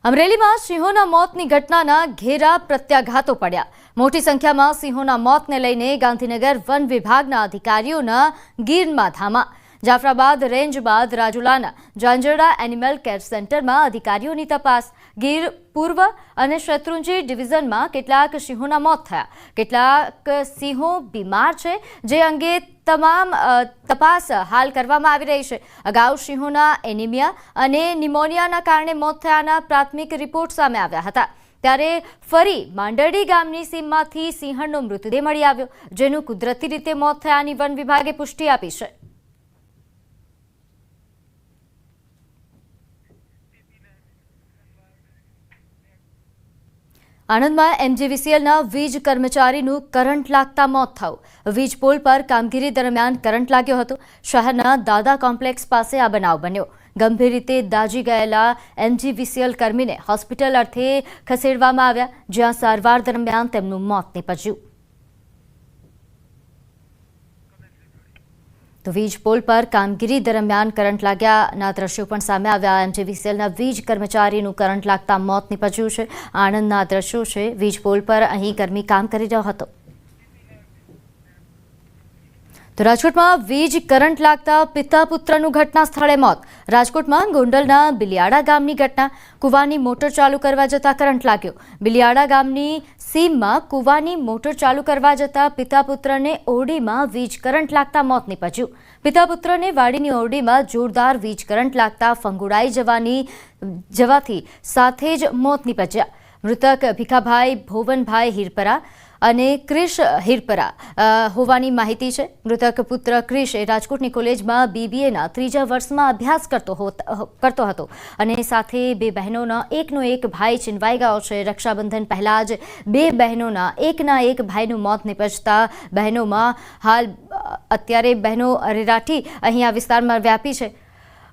અમરેલીમાં સિંહોના મોતની ઘટનાના ઘેરા પ્રત્યાઘાતો પડ્યા। મોટી સંખ્યામાં સિંહોના મોતને લઈને ગાંધીનગર વન વિભાગના અધિકારીઓના ગીરમાં ધામા। જાફરાબાદ રેન્જ બાદ રાજુલાના ઝાંઝરડા એનિમલ કેર સેન્ટરમાં અધિકારીઓની તપાસ। ગીર પૂર્વ અને શત્રુંજી ડિવિઝનમાં કેટલાક સિંહોના મોત થયા। કેટલાક સિંહો બીમાર છે, જે અંગે તમામ તપાસ હાલ કરવામાં આવી રહી છે। અગાઉ સિંહોના એનિમિયા અને નિમોનિયાના કારણે મોત થયાના પ્રાથમિક રિપોર્ટ સામે આવ્યા હતા। ત્યારે ફરી માંડરડી ગામની સીમમાંથી સિંહણનો મૃતદેહ મળી આવ્યો, જેનું કુદરતી રીતે મોત થયાની વન વિભાગે પુષ્ટિ આપી છે। આણંદમાં એમજીવીસીએલના વીજ કર્મચારીનું કરંટ લાગતા મોત થયું। વીજ પોલ પર કામગીરી દરમિયાન કરંટ લાગ્યો હતો। શહેરના દાદા કોમ્પ્લેક્સ પાસે આ બનાવ બન્યો। ગંભીર રીતે દાઝી ગયેલા એમજીવીસીએલ કર્મીને હોસ્પિટલ અર્થે ખસેડવામાં આવ્યા, જ્યાં સારવાર દરમિયાન તેમનું મોત નીપજ્યું। તો વીજ પોલ પર કામગીરી દરમિયાન કરંટ લાગ્યાના દ્રશ્યો પણ સામે આવ્યા। એમજીવીસીએલના વીજ કર્મચારીનું કરંટ લાગતા મોત નીપજ્યું છે। આણંદના દ્રશ્યો છે। વીજ પોલ પર અહીં કર્મી કામ કરી રહ્યો હતો। તો રાજકોટમાં વીજ કરંટ લાગતા પિતા પુત્રનું ઘટના સ્થળે મોત। રાજકોટમાં ગોંડલના બિલિયાડા ગામની ઘટના। કુવાની મોટર ચાલુ કરવા જતા કરંટ લાગ્યો। બિલિયાડા ગામની સીમમાં કુવાની મોટર ચાલુ કરવા જતા પિતા પુત્રને ઓરડીમાં વીજ કરંટ લાગતા મોત નીપજ્યું। પિતા પુત્રને વાડીની ઓરડીમાં જોરદાર વીજ કરંટ લાગતા ફંગોળાઈ જવાથી સાથે જ મોત નીપજ્યા। મૃતક ભીખાભાઈ ભોવનભાઈ હિરપરા અને ક્રિશ હિરપરા હોવાની માહિતી છે। મૃતક પુત્ર ક્રિશ એ રાજકોટની કોલેજમાં બીબીએના 3જા વર્ષમાં અભ્યાસ કરતો હતો અને સાથે બે બહેનોના એકનો એક ભાઈ છીનવાઈ ગયો છે। રક્ષાબંધન પહેલા જ બે બહેનોના એકના એક ભાઈનું મોત નીપજતા બહેનોમાં હાલ અત્યારે બહેનો અરેરાટી અહીં આ વિસ્તારમાં વ્યાપી છે।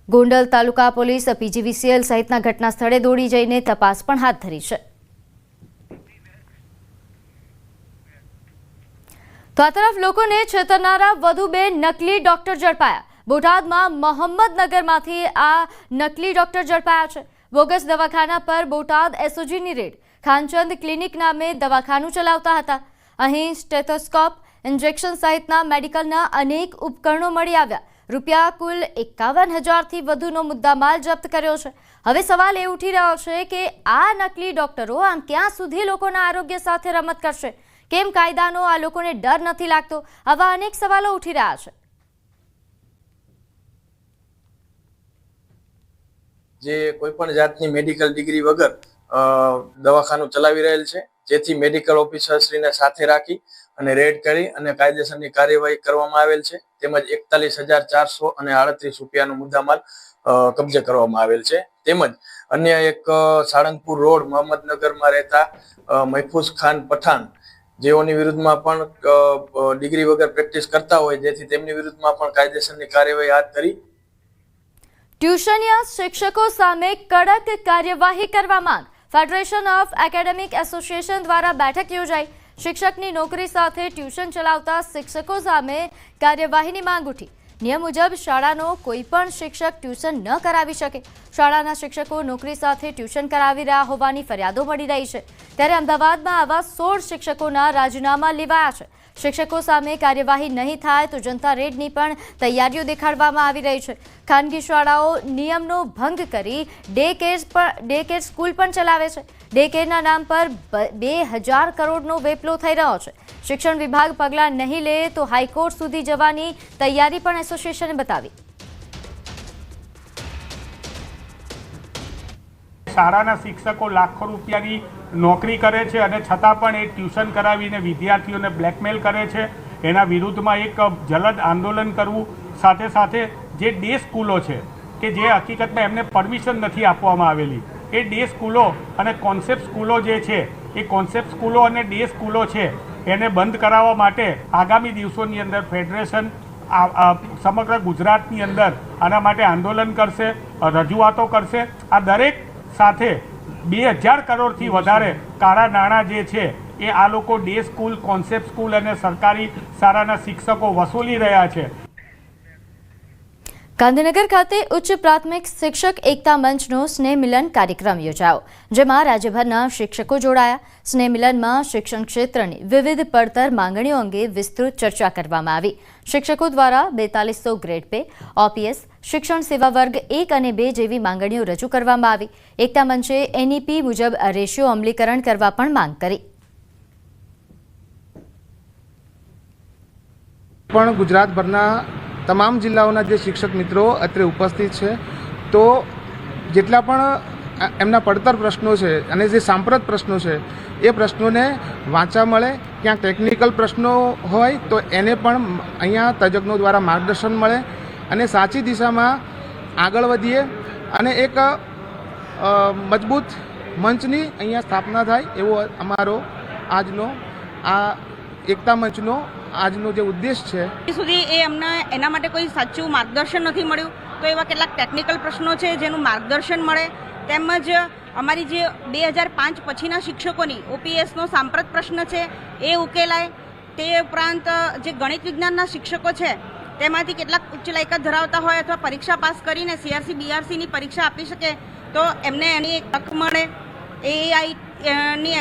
ગોંડલ તાલુકા પોલીસ પીજીવીસીએલ સહિતના ઘટના સ્થળે દોડી જઈને તપાસ પણ હાથ ધરી છે। તો આ તરફ લોકોને છેતરનારા વધુ બે નકલી ડોક્ટર ઝડપાયા। બોટાદમાં મોહમ્મદનગરમાંથી આ નકલી ડોક્ટર ઝડપાયા છે। બોગસ દવાખાના પર બોટાદ એસઓજીની રેડ। ખાનચંદ ક્લિનિક નામે દવાખાનું ચલાવતા હતા। અહીં સ્ટેથોસ્કોપ, ઇન્જેક્શન સહિતના મેડિકલના અનેક ઉપકરણો મળી આવ્યા। રૂપિયા કુલ 51,000થી વધુનો મુદ્દામાલ જપ્ત કર્યો છે। હવે સવાલ એ ઉઠી રહ્યો છે કે આ નકલી ડોક્ટરો આમ ક્યાં સુધી લોકોના આરોગ્ય સાથે રમત કરશે? કેમ કાયદાનો આ લોકોને ડર નથી લાગતો? આવા અનેક સવાલો ઉઠી રહ્યા છે। જે કોઈ પણ જાતની મેડિકલ ડિગ્રી વગર દવાખાનું ચલાવી રહેલ છે, જેથી મેડિકલ ઓફિસરશ્રીને સાથે રાખી અને રેડ કરી અને કાયદેસરની કાર્યવાહી કરવામાં આવેલ છે। તેમજ 41,400 અને 38 રૂપિયાનો મુદ્દામાલ કબજે કરવામાં આવેલ છે। તેમજ અન્ય એક સાળંગપુર રોડ મોહમ્મદનગરમાં રહેતા મહેફૂઝ ખાન પઠાણ, જેઓની વિરુદ્ધમાં પણ ડિગ્રી વગર પ્રેક્ટિસ કરતા હોય, જેથી તેમની વિરુદ્ધમાં પણ કાયદેસરની કાર્યવાહી હાથ ધરી। ટ્યુશનિયા શિક્ષકો સામે કડક કાર્યવાહી કરવા માંગ। ફેડરેશન ઓફ એકેડેમિક એસોસિએશન દ્વારા બેઠક યોજાઈ। શિક્ષકની નોકરી સાથે ટ્યુશન ચલાવતા શિક્ષકો સામે કાર્યવાહીની માંગ ઉઠી। નિયમ મુજબ શાળાનો કોઈ પણ શિક્ષક ટ્યુશન ન કરાવી શકે। શાળાના શિક્ષકો નોકરી સાથે ટ્યુશન કરાવી રહ્યા હોવાની ફરિયાદો મળી રહી છે। ત્યારે અમદાવાદમાં આવા 16 શિક્ષકોના રાજીનામા લેવાયા છે। શિક્ષકો સામે કાર્યવાહી નહીં થાય તો જનતા રેડની પણ તૈયારીઓ દેખાડવામાં આવી રહી છે। ખાનગી શાળાઓ નિયમનો ભંગ કરી ડે કેર સ્કૂલ પણ ચલાવે છે। ડે કેરના નામ પર 2,000 કરોડનો વેપલો થઈ રહ્યો છે। શિક્ષણ વિભાગ પગલાં નહીં લે તો હાઈકોર્ટ સુધી જવાની તૈયારી પણ એસોસિએશને બતાવી। શાળાના શિક્ષકો લાખો રૂપિયાની નોકરી કરે છે અને છતાં પણ એ ટ્યુશન કરાવીને વિદ્યાર્થીઓને બ્લેકમેલ કરે છે। એના વિરુદ્ધમાં એક જલદ આંદોલન કરવું, સાથે સાથે જે ડે સ્કૂલો છે કે જે હકીકતમાં એમને પરમિશન નથી આપવામાં આવેલી, એ ડે સ્કૂલો અને કોન્સેપ્ટ સ્કૂલો જે છે, એ કોન્સેપ્ટ સ્કૂલો અને ડે સ્કૂલો છે એને બંધ કરાવવા માટે આગામી દિવસોની અંદર ફેડરેશન સમગ્ર ગુજરાતની અંદર આના માટે આંદોલન કરશે, રજૂઆતો કરશે। આ દરેક સાથે 2,000 કરોડથી વધારે કાળા નાણાં જે છે એ આ લોકો ડે સ્કૂલ, કોન્સેપ્ટ સ્કૂલ અને સરકારી શાળાના શિક્ષકો વસૂલી રહ્યા છે। ગાંધીનગર ખાતે ઉચ્ચ પ્રાથમિક શિક્ષક એકતા મંચનો સ્નેહ મિલન કાર્યક્રમ યોજાયો, જેમાં રાજ્યભરના શિક્ષકો જોડાયા. સ્નેહ મિલનમાં શિક્ષણ ક્ષેત્રની વિવિધ પડતર માંગણીઓ અંગે વિસ્તૃત ચર્ચા કરવામાં આવી. શિક્ષકો દ્વારા 4200 ગ્રેડ પે, ઓપીએસ, શિક્ષણ સેવા વર્ગ 1 અને 2 જેવી માંગણીઓ રજૂ કરવામાં આવી. એકતા મંચે એનઈપી મુજબ રેશિયો અમલીકરણ કરવા પણ માંગ કરી. પણ ગુજરાતભરના તમામ જિલ્લાઓના જે શિક્ષક મિત્રો અત્રે ઉપસ્થિત છે, તો જેટલા પણ એમના પડતર પ્રશ્નો છે અને જે સાંપ્રત પ્રશ્નો છે એ પ્રશ્નોને વાંચા મળે. ક્યાંક ટેકનિકલ પ્રશ્નો હોય તો એને પણ અહીંયા તજજ્ઞો દ્વારા માર્ગદર્શન મળે અને સાચી દિશામાં આગળ વધીએ અને એક મજબૂત મંચની અહીંયા સ્થાપના થાય એવો અમારો આજનો આ એકતા મંચનો આજનો જે ઉદ્દેશ છે. સુધી એ અમને એના માટે કોઈ સાચું માર્ગદર્શન નથી મળ્યું, તો એવા કેટલાક ટેકનિકલ પ્રશ્નો છે જેનું માર્ગદર્શન મળે. તેમજ અમારી જે 2005 પછીના શિક્ષકોની ઓપીએસનો સાંપ્રત પ્રશ્ન છે એ ઉકેલાય. તે ઉપરાંત જે ગણિત વિજ્ઞાનના શિક્ષકો છે તેમાંથી કેટલાક ઉચ્ચ લાયકાત ધરાવતા હોય અથવા પરીક્ષા પાસ કરીને સીઆરસી બીઆરસીની પરીક્ષા આપી શકે તો એમને એની એક તક મળે. એઆઈની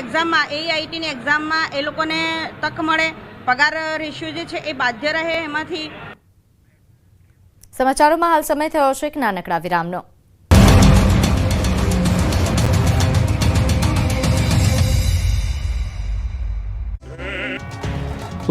એક્ઝામમાં એ લોકોને તક મળે. પગાર રેશિયો જે છે એ બાધ્ય રહે એમાંથી. સમાચારોમાં હાલ સમય થયો છે એક નાનકડા વિરામનો.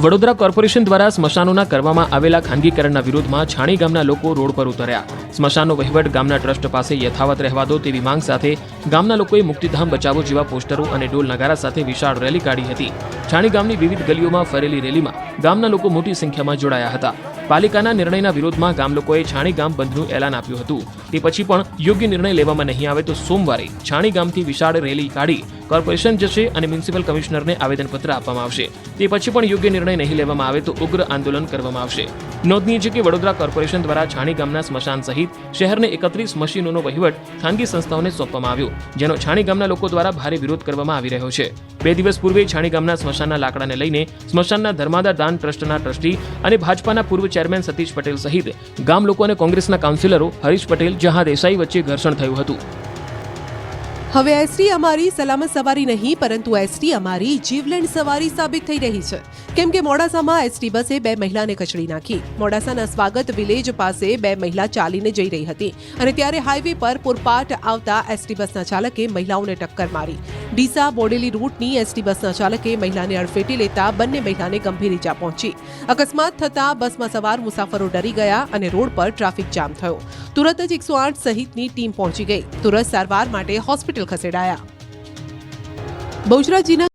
વડોદરા કોર્પોરેશન દ્વારા સ્મશાનોના કરવામાં આવેલા ખાનગીકરણના વિરોધમાં છાણી ગામના લોકો રોડ પર ઉતર્યા. સ્મશાનનો વહીવટ ગામના ટ્રસ્ટ પાસે યથાવત રહેવા દો તેવી માંગ સાથે ગામના લોકોએ મુક્તિધામ બચાવો જેવા પોસ્ટરો અને ઢોલ નગારા સાથે વિશાળ રેલી કાઢી હતી. છાણી ગામની વિવિધ ગલીઓમાં ફરેલી રેલીમાં ગામના લોકો મોટી સંખ્યામાં જોડાયા હતા. પાલિકાના નિર્ણયના વિરોધમાં ગામ લોકોએ છાણી ગામ બંધનું એલાન આપ્યું હતું. તે પછી પણ યોગ્ય નિર્ણય લેવામાં નહીં આવે તો સોમવારે છાણી ગામથી વિશાળ રેલી કાઢી કોર્પોરેશન જશે અને મ્યુનિસિપલ કમિશનરને આવેદનપત્ર આપવામાં આવશે. તે પછી પણ યોગ્ય નિર્ણય નહીં લેવામાં આવે તો ઉગ્ર આંદોલન કરવામાં આવશે. નોંધનીય છે કે વડોદરા કોર્પોરેશન દ્વારા છાણી ગામના સ્મશાન સહિત શહેરને 31 મશીનોનો વહીવટ ખાનગી સંસ્થાઓને સોંપવામાં આવ્યો, જેનો છાણી ગામના લોકો દ્વારા ભારે વિરોધ કરવામાં આવી રહ્યો છે. 2 દિવસ પૂર્વે છાણી ગામના સ્મશાનના લાકડાને લઈને સ્મશાનના ધર્માદા દાન ટ્રસ્ટના ટ્રસ્ટી અને ભાજપાના પૂર્વ ચેરમેન સતીશ પટેલ સહિત ગામ લોકો અને કોંગ્રેસના કાઉન્સિલરો હરીશ પટેલ, જહાં દેસાઈ વચ્ચે ઘર્ષણ થયું હતું. હવે એસટી અમારી સલામત સવારી નહીં પરંતુ એસટી અમારી જીવલેણ સવારી સાબિત થઈ રહી છે, કેમ કે મોડાસામાં એસટી બસે 2 મહિલાને કચડી નાખી. મોડાસાના સ્વાગત વિલેજ પાસે 2 મહિલા ચાલીને જઈ રહી હતી અને ત્યારે હાઈવે પર પૂરપાટ આવતા એસટી બસના ચાલકે મહિલાઓને ટક્કર મારી. ડીસા બોડેલી રૂટની એસટી બસના ચાલકે મહિલાને અડફેટે લેતા બંને મહિલાને ગંભીર ઈજા પહોંચી. અકસ્માત થતા બસમાં સવાર મુસાફરો ડરી ગયા અને રોડ પર ટ્રાફિક જામ થયો. તુરત જ 108 સહિતની ટીમ પહોંચી ગઈ. તુરત સારવાર માટે હોસ્પિટલ ખસેડાયા. બહુચરાજીના